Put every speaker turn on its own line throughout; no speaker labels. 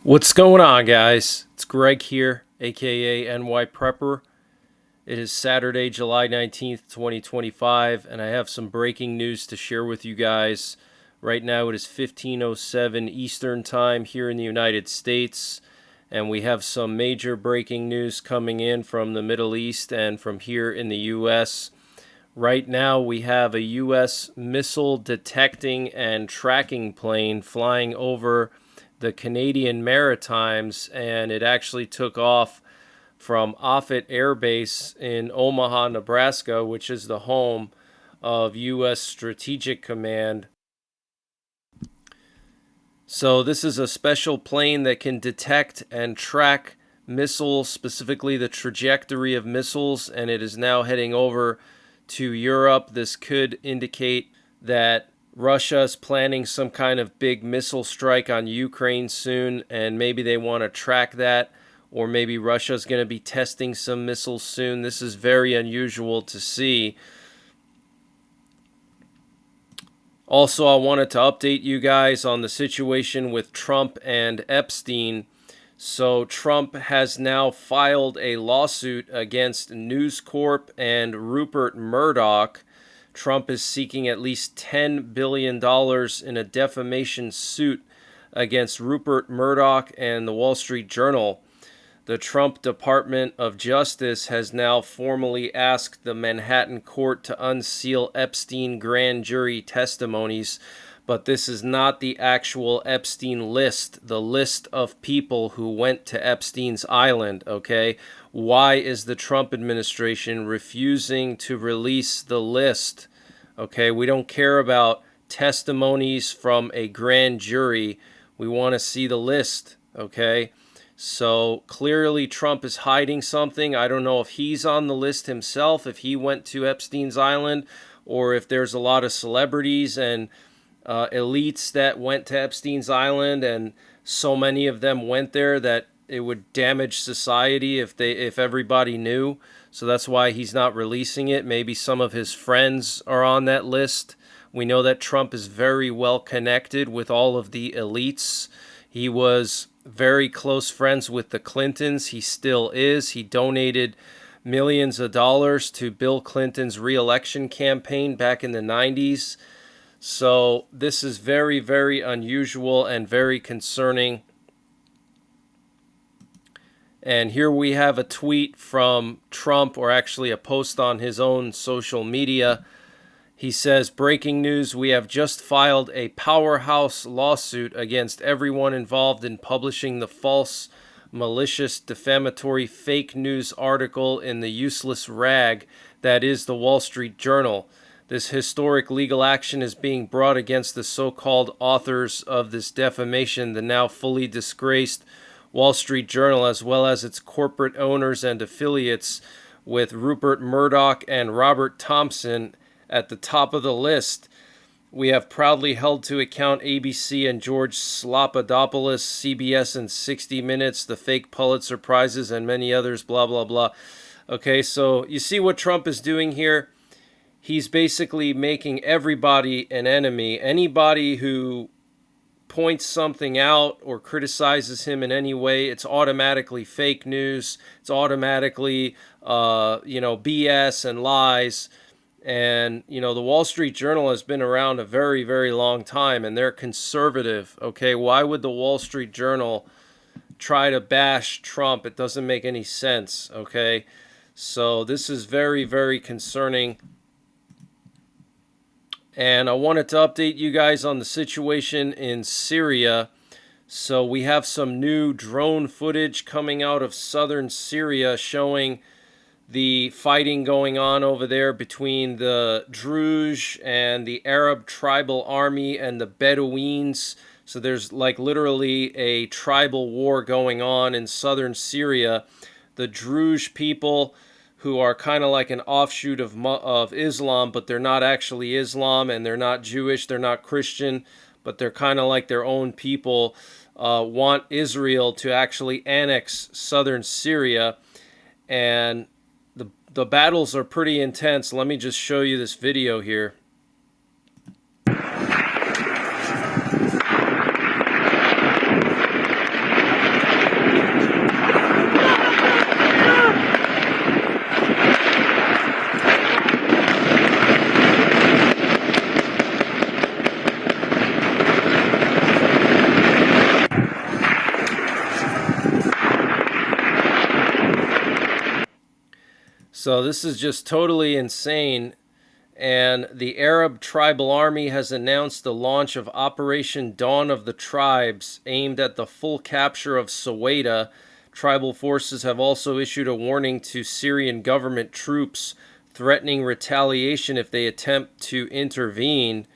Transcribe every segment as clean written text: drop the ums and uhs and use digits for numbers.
What's going on, guys? It's Greg here, aka NYPrepper. It is Saturday, July 19th, 2025, and I have some breaking news to share with you guys. Right now it is 15:07 Eastern Time here in the United States, and we have some major breaking news coming in from the Middle East and from here in the US. Right now we have a US missile detecting and tracking plane flying over the Canadian Maritimes, and it actually took off from Offutt Air Base in Omaha, Nebraska, which is the home of U.S. Strategic Command. So this is a special plane that can detect and track missiles, specifically the trajectory of missiles, and it is now heading over to Europe. This could indicate that Russia is planning some kind of big missile strike on Ukraine soon, and maybe they want to track that, or maybe Russia is going to be testing some missiles soon. This is very unusual to see. Also, I wanted to update you guys on the situation with Trump and Epstein. So Trump has now filed a lawsuit against News Corp and Rupert Murdoch. Trump is seeking at least $10 billion in a defamation suit against Rupert Murdoch and the Wall Street Journal. The Trump Department of Justice has now formally asked the Manhattan court to unseal Epstein grand jury testimonies, but this is not the actual Epstein list, the list of people who went to Epstein's island, okay? Why is the Trump administration refusing to release the list? Okay, we don't care about testimonies from a grand jury. We want to see the list, okay? So clearly Trump is hiding something. I don't know if he's on the list himself, if he went to Epstein's island, or if there's a lot of celebrities and elites that went to Epstein's island, and so many of them went there that it would damage society if everybody knew. So that's why he's not releasing it. Maybe some of his friends are on that list. We know that Trump is very well connected with all of the elites. He was very close friends with the Clintons. He still is. He donated millions of dollars to Bill Clinton's re-election campaign back in the 90s. So this is very, very unusual and very concerning. And here we have a tweet from Trump, or actually a post on his own social media. He says, "Breaking news, we have just filed a powerhouse lawsuit against everyone involved in publishing the false, malicious, defamatory fake news article in the useless rag that is the Wall Street Journal. This historic legal action is being brought against the so-called authors of this defamation, the now fully disgraced Wall Street Journal, as well as its corporate owners and affiliates, with Rupert Murdoch and Robert Thompson at the top of the list. We have proudly held to account ABC and George Slopadopoulos, CBS and 60 Minutes, the fake Pulitzer Prizes, and many others, blah, blah, blah." Okay, so you see what Trump is doing here? He's basically making everybody an enemy. Anybody who points something out or criticizes him in any way, it's automatically fake news. It's automatically, BS and lies. And, the Wall Street Journal has been around a very, very long time, and they're conservative, okay? Why would the Wall Street Journal try to bash Trump? It doesn't make any sense, okay? So this is very, very concerning. And I wanted to update you guys on the situation in Syria. So we have some new drone footage coming out of southern Syria showing the fighting going on over there between the Druze and the Arab tribal army and the Bedouins. So there's like literally a tribal war going on in southern Syria. The Druze people, who are kind of like an offshoot of Islam, but they're not actually Islam, and they're not Jewish, they're not Christian, but they're kind of like their own people, want Israel to actually annex southern Syria. And the battles are pretty intense. Let me just show you this video here. So this is just totally insane. And the Arab Tribal Army has announced the launch of Operation Dawn of the Tribes, aimed at the full capture of Soweto. Tribal forces have also issued a warning to Syrian government troops, threatening retaliation if they attempt to intervene.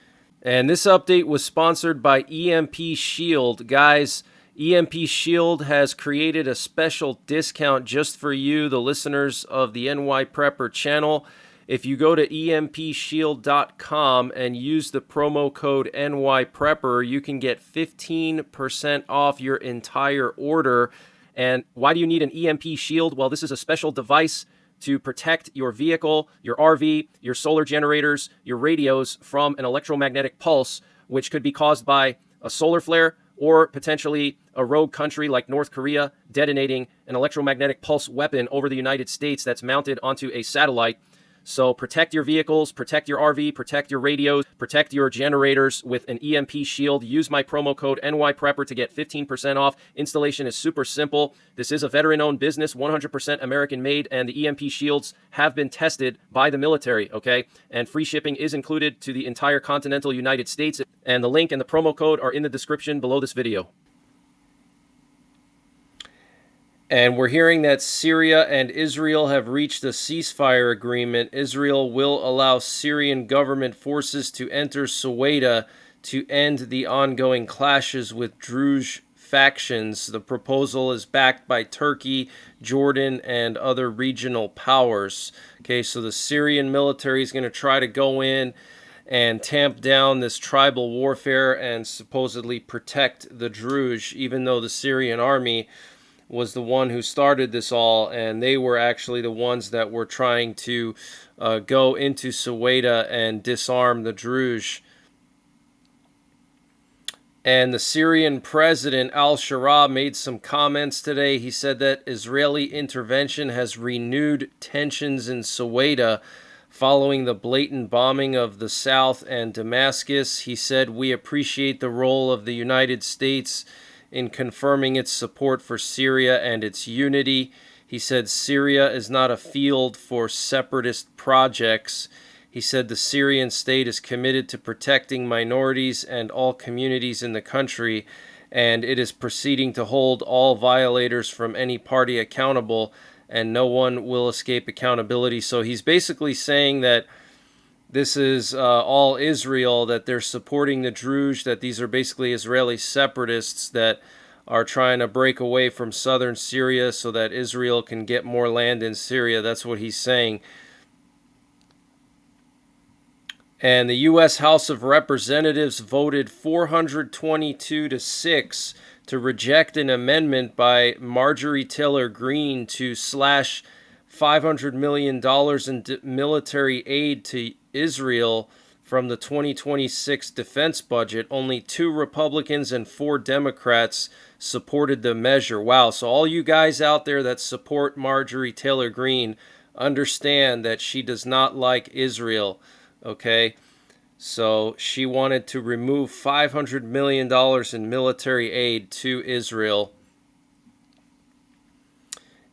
And this update was sponsored by EMP Shield. Guys, EMP Shield has created a special discount just for you, the listeners of the NYPrepper channel. If you go to empshield.com and use the promo code NYPrepper, you can get 15% off your entire order. And why do you need an EMP Shield? Well, this is a special device to protect your vehicle, your RV, your solar generators, your radios from an electromagnetic pulse, which could be caused by a solar flare or potentially a rogue country like North Korea detonating an electromagnetic pulse weapon over the United States that's mounted onto a satellite. So protect your vehicles, protect your RV, protect your radios, protect your generators with an EMP Shield. Use my promo code NYPrepper to get 15% off. Installation is super simple. This is a veteran-owned business, 100% American-made, and the EMP Shields have been tested by the military, okay? And free shipping is included to the entire continental United States. And the link and the promo code are in the description below this video. And we're hearing that Syria and Israel have reached a ceasefire agreement. Israel will allow Syrian government forces to enter Soweto to end the ongoing clashes with Druze factions. The proposal is backed by Turkey, Jordan, and other regional powers. Okay, so the Syrian military is going to try to go in and tamp down this tribal warfare and supposedly protect the Druze, even though the Syrian army was the one who started this all, and they were actually the ones that were trying to go into Soweto and disarm the Druze. And the Syrian president al-Shara made some comments today. He said that Israeli intervention has renewed tensions in Soweto following the blatant bombing of the south and Damascus. He said, "We appreciate the role of the United States in confirming its support for Syria and its unity." He said Syria is not a field for separatist projects. He said the Syrian state is committed to protecting minorities and all communities in the country, and it is proceeding to hold all violators from any party accountable, and no one will escape accountability. So he's basically saying that this is all Israel, that they're supporting the Druze, that these are basically Israeli separatists that are trying to break away from southern Syria so that Israel can get more land in Syria. That's what he's saying. And the U.S. House of Representatives voted 422-6 to reject an amendment by Marjorie Taylor Greene to slash $500 million in military aid to Israel from the 2026 defense budget. Only 2 Republicans and 4 Democrats supported the measure. Wow, so all you guys out there that support Marjorie Taylor Greene, understand that she does not like Israel, okay? So she wanted to remove $500 million in military aid to Israel.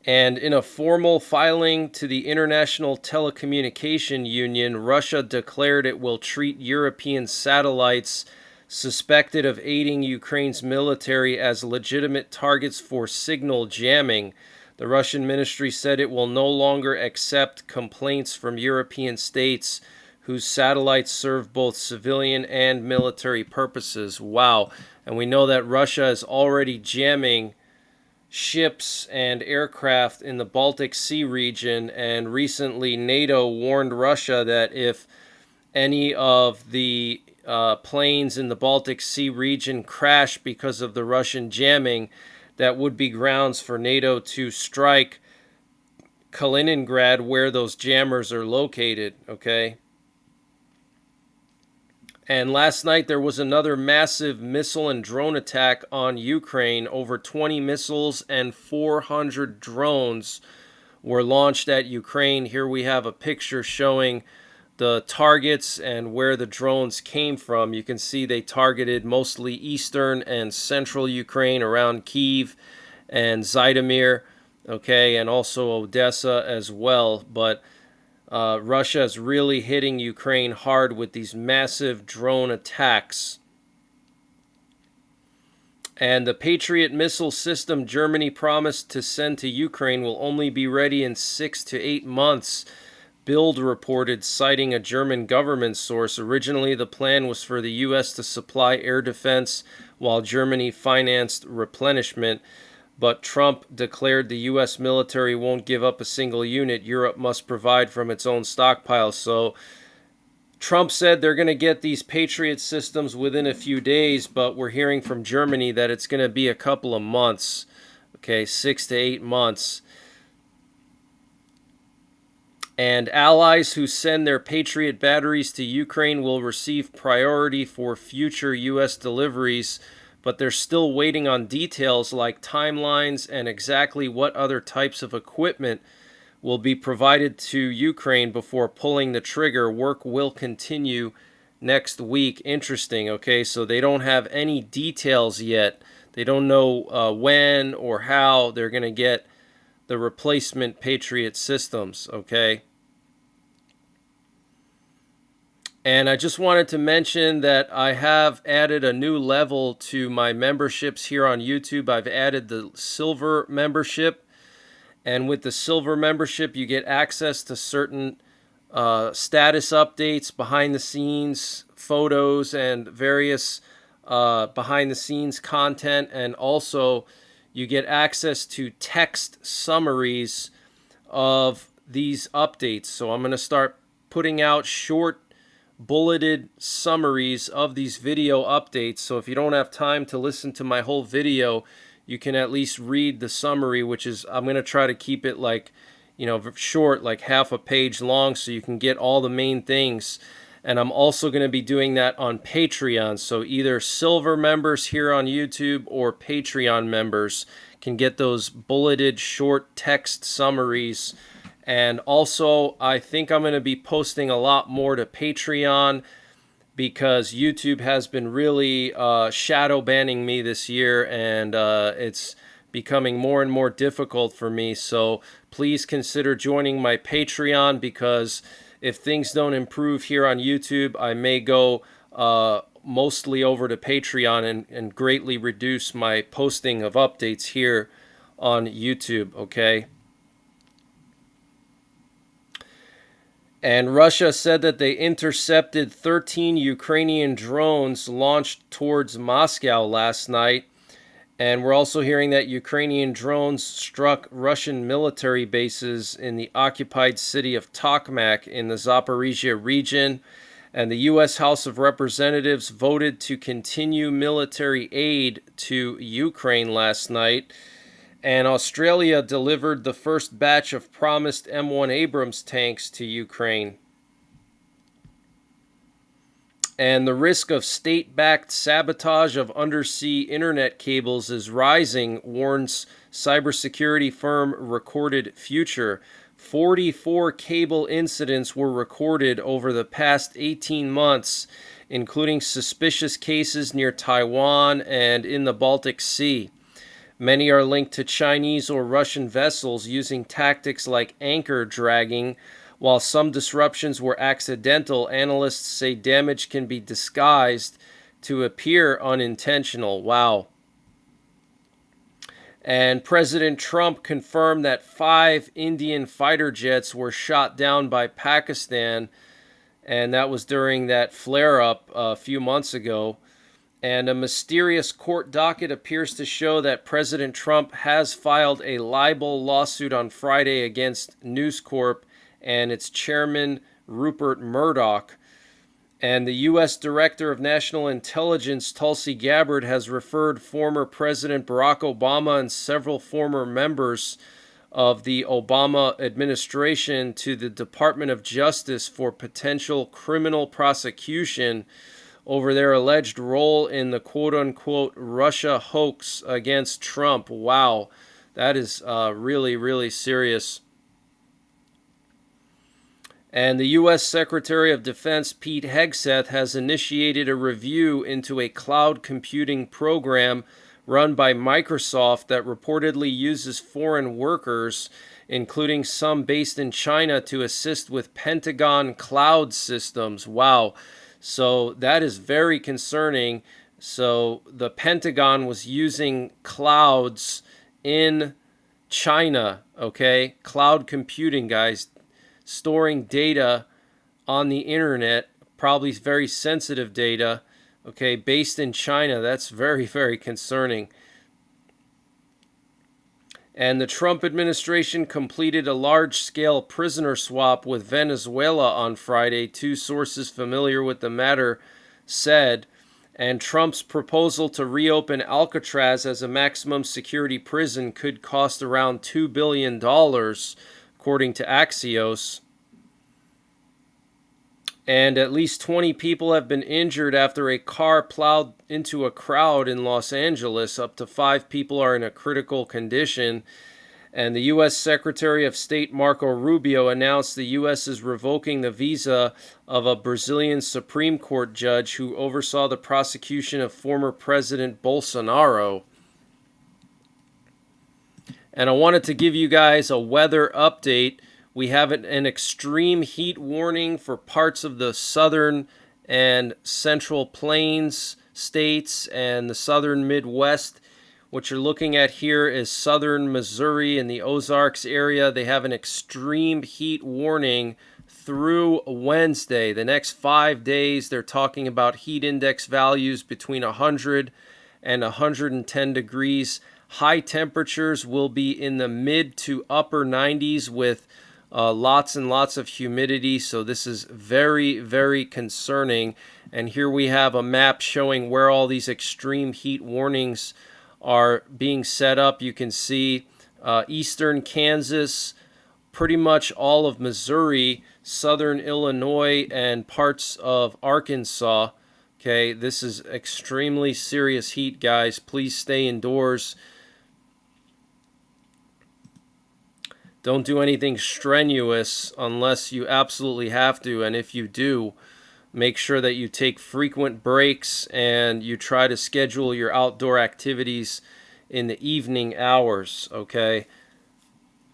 And in a formal filing to the International Telecommunication Union, Russia declared it will treat European satellites suspected of aiding Ukraine's military as legitimate targets for signal jamming. The Russian ministry said it will no longer accept complaints from European states whose satellites serve both civilian and military purposes. Wow. And we know that Russia is already jamming ships and aircraft in the Baltic Sea region, and recently NATO warned Russia that if any of the planes in the Baltic Sea region crash because of the Russian jamming, that would be grounds for NATO to strike Kaliningrad, where those jammers are located, okay? And last night there was another massive missile and drone attack on Ukraine. Over 20 missiles and 400 drones were launched at Ukraine. Here we have a picture showing the targets and where the drones came from. You can see they targeted mostly eastern and central Ukraine around Kyiv and Zhytomyr, okay, and also Odessa as well. But Russia is really hitting Ukraine hard with these massive drone attacks. And the Patriot missile system Germany promised to send to Ukraine will only be ready in 6 to 8 months, Bild reported, citing a German government source. Originally, the plan was for the U.S. to supply air defense while Germany financed replenishment. But Trump declared the U.S. military won't give up a single unit. Europe must provide from its own stockpile. So Trump said they're going to get these Patriot systems within a few days, but we're hearing from Germany that it's going to be a couple of months. Okay, 6 to 8 months. And allies who send their Patriot batteries to Ukraine will receive priority for future U.S. deliveries, but they're still waiting on details like timelines and exactly what other types of equipment will be provided to Ukraine before pulling the trigger. Work will continue next week. Interesting. Okay, so they don't have any details yet. They don't know when or how they're going to get the replacement Patriot systems. Okay. And I just wanted to mention that I have added a new level to my memberships here on YouTube. I've added the silver membership. And with the silver membership, you get access to certain status updates, behind the scenes photos, and various behind the scenes content. And also, you get access to text summaries of these updates. So I'm going to start putting out short bulleted summaries of these video updates. So if you don't have time to listen to my whole video, you can at least read the summary, which is, I'm going to try to keep it like, short, like half a page long, so you can get all the main things. And I'm also going to be doing that on Patreon. So either silver members here on YouTube or Patreon members can get those bulleted short text summaries. And also, I think I'm going to be posting a lot more to Patreon, because YouTube has been really shadow banning me this year, and it's becoming more and more difficult for me. So please consider joining my Patreon, because if things don't improve here on YouTube, I may go mostly over to Patreon and greatly reduce my posting of updates here on YouTube, okay? And Russia said that they intercepted 13 Ukrainian drones launched towards Moscow last night. And we're also hearing that Ukrainian drones struck Russian military bases in the occupied city of Tokmak in the Zaporizhia region. And the U.S. House of Representatives voted to continue military aid to Ukraine last night. And Australia delivered the first batch of promised M1 Abrams tanks to Ukraine. And the risk of state-backed sabotage of undersea internet cables is rising, warns cybersecurity firm Recorded Future. 44 cable incidents were recorded over the past 18 months, including suspicious cases near Taiwan and in the Baltic Sea. Many are linked to Chinese or Russian vessels using tactics like anchor dragging. While some disruptions were accidental, analysts say damage can be disguised to appear unintentional. Wow. And President Trump confirmed that 5 Indian fighter jets were shot down by Pakistan, and that was during that flare-up a few months ago. And a mysterious court docket appears to show that President Trump has filed a libel lawsuit on Friday against News Corp and its chairman, Rupert Murdoch. And the U.S. Director of National Intelligence, Tulsi Gabbard, has referred former President Barack Obama and several former members of the Obama administration to the Department of Justice for potential criminal prosecution over their alleged role in the quote-unquote Russia hoax against Trump. Wow, that is really, really serious. And the U.S. Secretary of Defense Pete Hegseth has initiated a review into a cloud computing program run by Microsoft that reportedly uses foreign workers, including some based in China, to assist with Pentagon cloud systems. Wow. So that is very concerning. So the Pentagon was using clouds in China, okay? Cloud computing, guys, storing data on the internet, probably very sensitive data, okay, based in China. That's very, very concerning. And the Trump administration completed a large-scale prisoner swap with Venezuela on Friday, two sources familiar with the matter said. And Trump's proposal to reopen Alcatraz as a maximum security prison could cost around $2 billion, according to Axios. And at least 20 people have been injured after a car plowed into a crowd in Los Angeles. Up to 5 people are in a critical condition. And the U.S. Secretary of State Marco Rubio announced the U.S. is revoking the visa of a Brazilian Supreme Court judge who oversaw the prosecution of former President Bolsonaro. And I wanted to give you guys a weather update. We have an extreme heat warning for parts of the southern and central plains states and the southern Midwest. What you're looking at here is southern Missouri and the Ozarks area. They have an extreme heat warning through Wednesday. The next 5 days, they're talking about heat index values between 100 and 110 degrees. High temperatures will be in the mid to upper 90s with lots and lots of humidity. So this is very, very concerning. And here we have a map showing where all these extreme heat warnings are being set up. You can see eastern Kansas, pretty much all of Missouri, southern Illinois, and parts of Arkansas. Okay, this is extremely serious heat, guys. Please stay indoors. Don't do anything strenuous unless you absolutely have to, and if you do, make sure that you take frequent breaks and you try to schedule your outdoor activities in the evening hours, okay?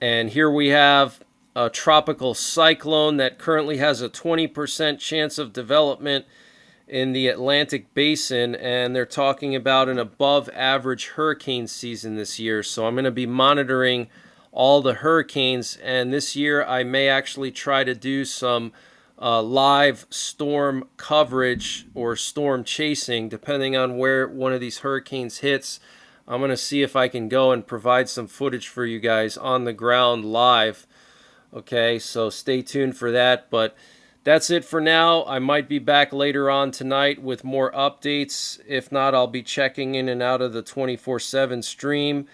And here we have a tropical cyclone that currently has a 20% chance of development in the Atlantic Basin, and they're talking about an above average hurricane season this year. So I'm going to be monitoring all the hurricanes, and this year I may actually try to do some live storm coverage or storm chasing, depending on where one of these hurricanes hits. I'm going to see if I can go and provide some footage for you guys on the ground live. Okay, so stay tuned for that. But that's it for now. I might be back later on tonight with more updates. If not, I'll be checking in and out of the 24/7 stream.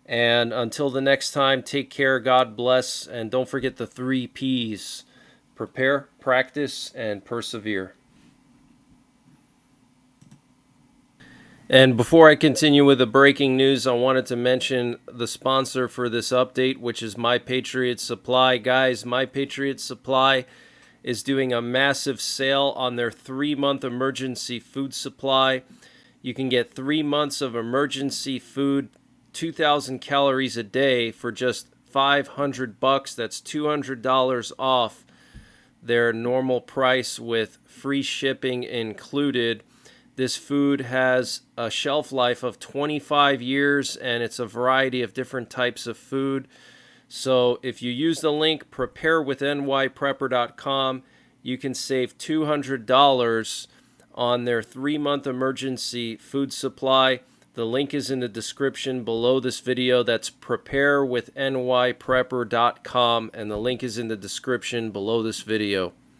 And until the next time, take care, God bless, and don't forget the 3 Ps. Prepare, practice, and persevere. And before I continue with the breaking news, I wanted to mention the sponsor for this update, which is NYPrepper Supply. Guys, NYPrepper Supply is doing a massive sale on their 3-month emergency food supply. You can get 3 months of emergency food, 2,000 calories a day, for just $500. That's $200 off their normal price with free shipping included. This food has a shelf life of 25 years, and it's a variety of different types of food. So if you use the link preparewithnYprepper.com, you can save $200 on their 3-month emergency food supply. The link is in the description below this video. That's preparewithnYprepper.com, and the link is in the description below this video.